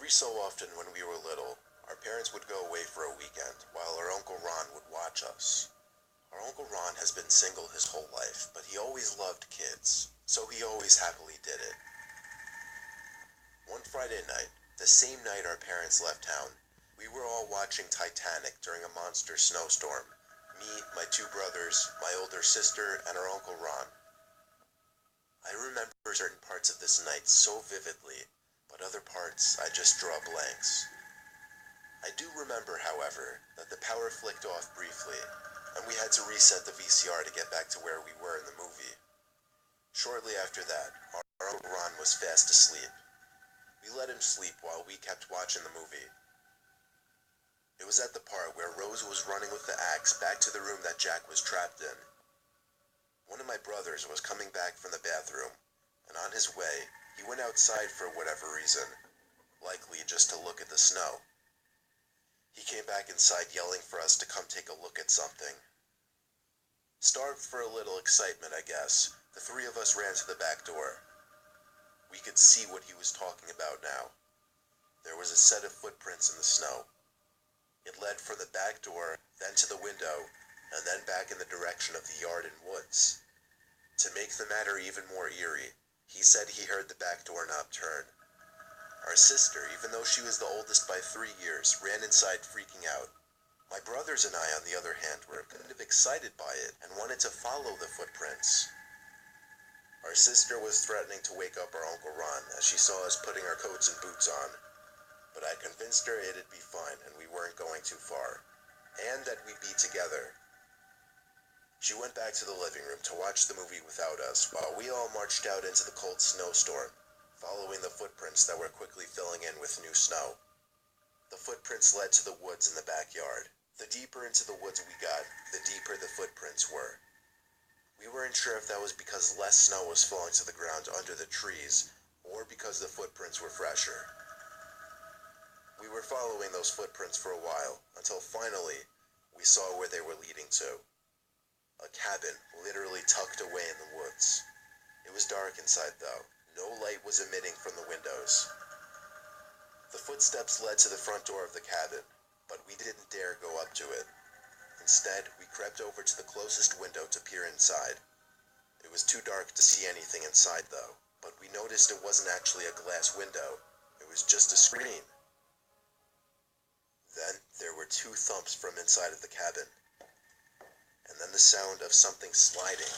Every so often when we were little, our parents would go away for a weekend while our Uncle Ron would watch us. Our Uncle Ron has been single his whole life, but he always loved kids, so he always happily did it. One Friday night, the same night our parents left town, we were all watching Titanic during a monster snowstorm. Me, my two brothers, my older sister, and our Uncle Ron. I remember certain parts of this night so vividly, but other parts I just draw blanks. I do remember, however, that the power flicked off briefly, and we had to reset the VCR to get back to where we were in the movie. Shortly after that, our Uncle Ron was fast asleep. We let him sleep while we kept watching the movie. It was at the part where Rose was running with the axe back to the room that Jack was trapped in. One of my brothers was coming back from the bathroom, and on his way, he went outside for whatever reason, likely just to look at the snow. He came back inside yelling for us to come take a look at something. Starved for a little excitement, I guess, the three of us ran to the back door. We could see what he was talking about now. There was a set of footprints in the snow. It led from the back door, then to the window, and then back in the direction of the yard and woods. To make the matter even more eerie, he said he heard the back doorknob turn. Our sister, even though she was the oldest by 3 years, ran inside freaking out. My brothers and I, on the other hand, were kind of excited by it and wanted to follow the footprints. Our sister was threatening to wake up our Uncle Ron as she saw us putting our coats and boots on, but I convinced her it'd be fine and we weren't going too far, and that we'd be together. She went back to the living room to watch the movie without us while we all marched out into the cold snowstorm, following the footprints that were quickly filling in with new snow. The footprints led to the woods in the backyard. The deeper into the woods we got, the deeper the footprints were. We weren't sure if that was because less snow was falling to the ground under the trees, or because the footprints were fresher. We were following those footprints for a while, until finally, we saw where they were leading to. A cabin, literally tucked away in the woods. It was dark inside, though. No light was emitting from the windows. The footsteps led to the front door of the cabin, but we didn't dare go up to it. Instead, we crept over to the closest window to peer inside. It was too dark to see anything inside, though, but we noticed it wasn't actually a glass window. It was just a screen. Then, there were 2 thumps from inside of the cabin, and then the sound of something sliding.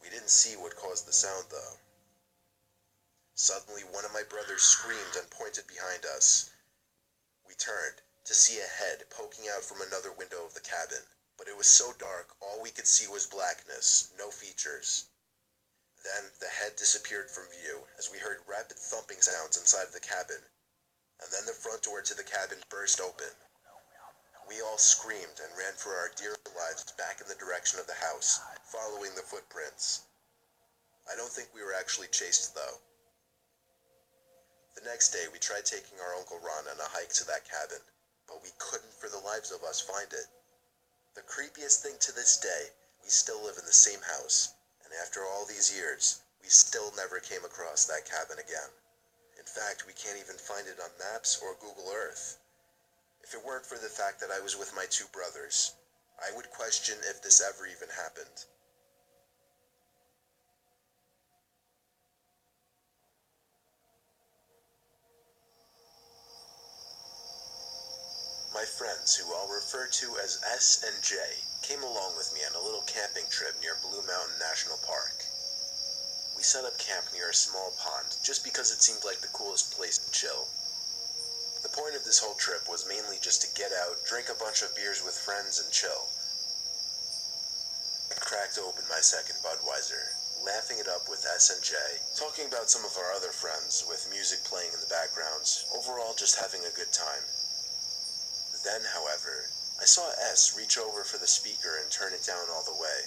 We didn't see what caused the sound, though. Suddenly, one of my brothers screamed and pointed behind us. We turned to see a head poking out from another window of the cabin, but it was so dark, all we could see was blackness, no features. Then, the head disappeared from view as we heard rapid thumping sounds inside of the cabin, and then the front door to the cabin burst open. We all screamed and ran for our dear lives back in the direction of the house, following the footprints. I don't think we were actually chased, though. The next day, we tried taking our Uncle Ron on a hike to that cabin, but we couldn't for the lives of us find it. The creepiest thing to this day, we still live in the same house, and after all these years, we still never came across that cabin again. In fact, we can't even find it on maps or Google Earth. If it weren't for the fact that I was with my 2 brothers, I would question if this ever even happened. My friends, who I'll refer to as S and J, came along with me on a little camping trip near Blue Mountain National Park. We set up camp near a small pond just because it seemed like the coolest place to chill. The point of this whole trip was mainly just to get out, drink a bunch of beers with friends, and chill. I cracked open my second Budweiser, laughing it up with S and J, talking about some of our other friends, with music playing in the background, overall just having a good time. Then, however, I saw S reach over for the speaker and turn it down all the way,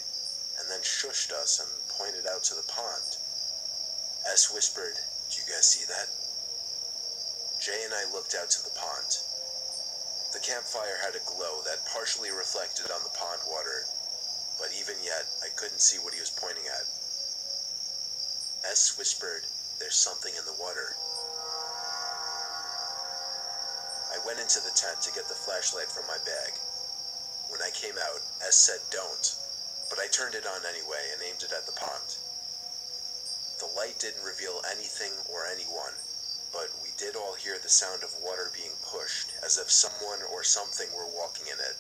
and then shushed us and pointed out to the pond. S whispered, "Do you guys see that?" Jay and I looked out to the pond. The campfire had a glow that partially reflected on the pond water, but even yet, I couldn't see what he was pointing at. S whispered, "There's something in the water." went into the tent to get the flashlight from my bag. When I came out, S said don't, but I turned it on anyway and aimed it at the pond. The light didn't reveal anything or anyone, but we did all hear the sound of water being pushed, as if someone or something were walking in it.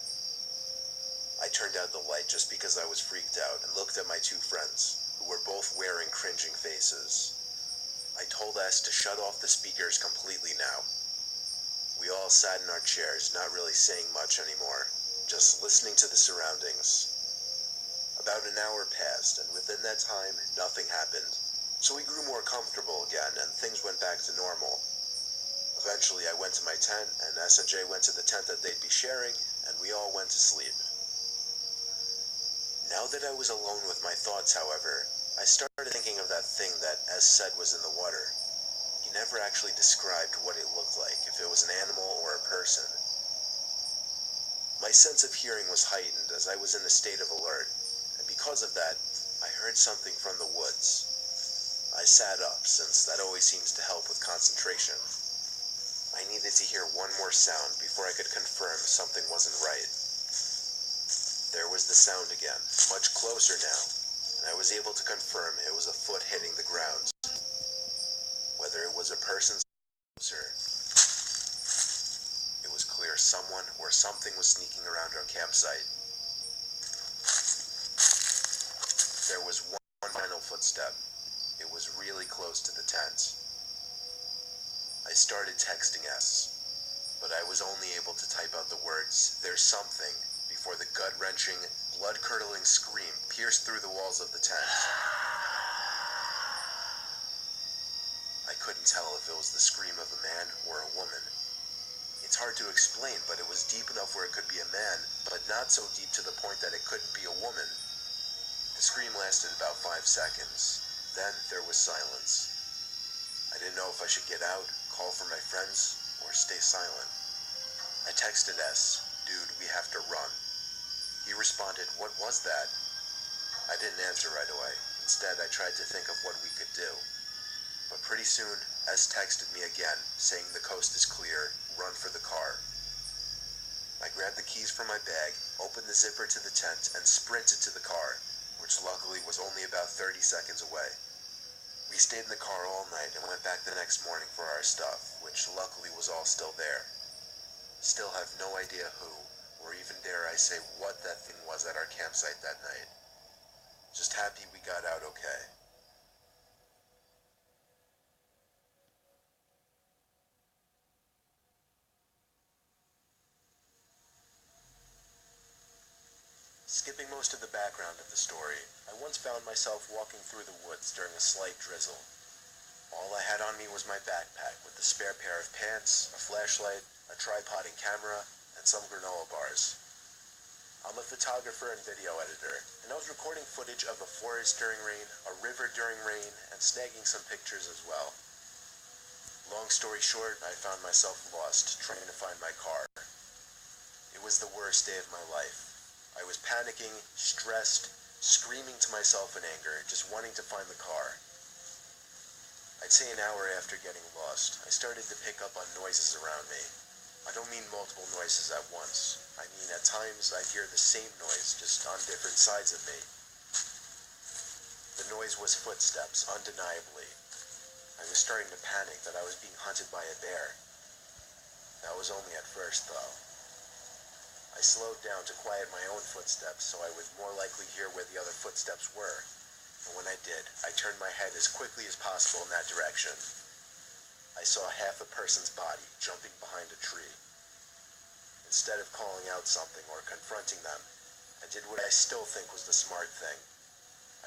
I turned out the light just because I was freaked out and looked at my two friends, who were both wearing cringing faces. I told S to shut off the speakers completely now. We all sat in our chairs, not really saying much anymore, just listening to the surroundings. About an hour passed, and within that time, nothing happened. So we grew more comfortable again, and things went back to normal. Eventually, I went to my tent, and S and J went to the tent that they'd be sharing, and we all went to sleep. Now that I was alone with my thoughts, however, I started thinking of that thing that S said was in the water. He never actually described what it looked like, if it was an animal or a person. My sense of hearing was heightened as I was in a state of alert, and because of that, I heard something from the woods. I sat up, since that always seems to help with concentration. I needed to hear one more sound before I could confirm something wasn't right. There was the sound again, much closer now, and I was able to confirm it was a foot hitting the ground. Whether it was a person's closer, it was clear someone or something was sneaking around our campsite. There was one final footstep. It was really close to the tent. I started texting S, but I was only able to type out the words, "There's something," before the gut-wrenching, blood-curdling scream pierced through the walls of the tent. I couldn't tell if it was the scream of a man or a woman. It's hard to explain, but it was deep enough where it could be a man, but not so deep to the point that it couldn't be a woman. The scream lasted about 5 seconds. Then there was silence. I didn't know if I should get out, call for my friends, or stay silent. I texted S, "Dude, we have to run." He responded, "What was that?" I didn't answer right away. Instead, I tried to think of what we could do. But pretty soon, S texted me again, saying the coast is clear, run for the car. I grabbed the keys from my bag, opened the zipper to the tent, and sprinted to the car, which luckily was only about 30 seconds away. We stayed in the car all night and went back the next morning for our stuff, which luckily was all still there. Still have no idea who, or even dare I say what that thing was at our campsite that night. Just happy we got out okay. Skipping most of the background of the story, I once found myself walking through the woods during a slight drizzle. All I had on me was my backpack with a spare pair of pants, a flashlight, a tripod and camera, and some granola bars. I'm a photographer and video editor, and I was recording footage of a forest during rain, a river during rain, and snagging some pictures as well. Long story short, I found myself lost, trying to find my car. It was the worst day of my life. I was panicking, stressed, screaming to myself in anger, just wanting to find the car. I'd say an hour after getting lost, I started to pick up on noises around me. I don't mean multiple noises at once. I mean at times I'd hear the same noise, just on different sides of me. The noise was footsteps, undeniably. I was starting to panic that I was being hunted by a bear. That was only at first, though. I slowed down to quiet my own footsteps so I would more likely hear where the other footsteps were. And when I did, I turned my head as quickly as possible in that direction. I saw half a person's body jumping behind a tree. Instead of calling out something or confronting them, I did what I still think was the smart thing.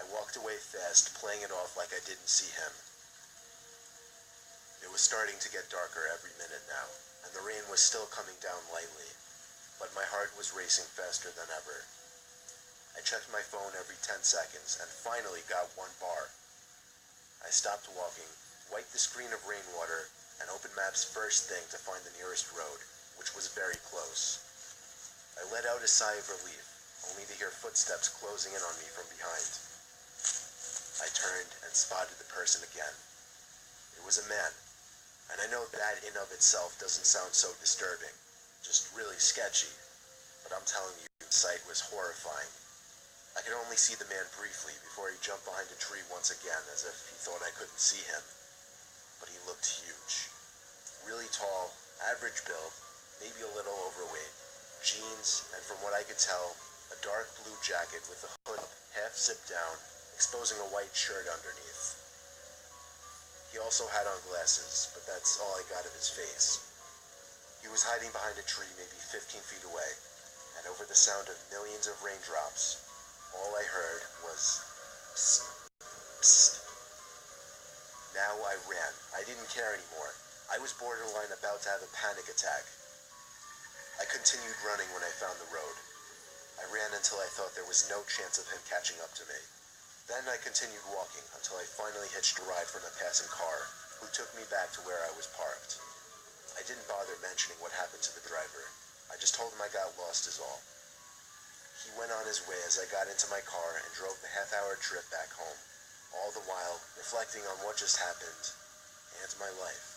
I walked away fast, playing it off like I didn't see him. It was starting to get darker every minute now, and the rain was still coming down lightly, but my heart was racing faster than ever. I checked my phone every 10 seconds and finally got one bar. I stopped walking, wiped the screen of rainwater, and opened maps first thing to find the nearest road, which was very close. I let out a sigh of relief, only to hear footsteps closing in on me from behind. I turned and spotted the person again. It was a man, and I know that in of itself doesn't sound so disturbing. just really sketchy. But I'm telling you, the sight was horrifying. I could only see the man briefly before he jumped behind a tree once again as if he thought I couldn't see him. But he looked huge. Really tall, average build, maybe a little overweight. Jeans, and from what I could tell, a dark blue jacket with the hood half zipped down, exposing a white shirt underneath. He also had on glasses, but that's all I got of his face. He was hiding behind a tree maybe 15 feet away, and over the sound of millions of raindrops, all I heard was psst, psst. Now I ran. I didn't care anymore. I was borderline about to have a panic attack. I continued running when I found the road. I ran until I thought there was no chance of him catching up to me. Then I continued walking until I finally hitched a ride from a passing car, who took me back to where I was parked. I didn't bother mentioning what happened to the driver. I just told him I got lost is all. He went on his way as I got into my car and drove the half-hour trip back home, all the while reflecting on what just happened and my life.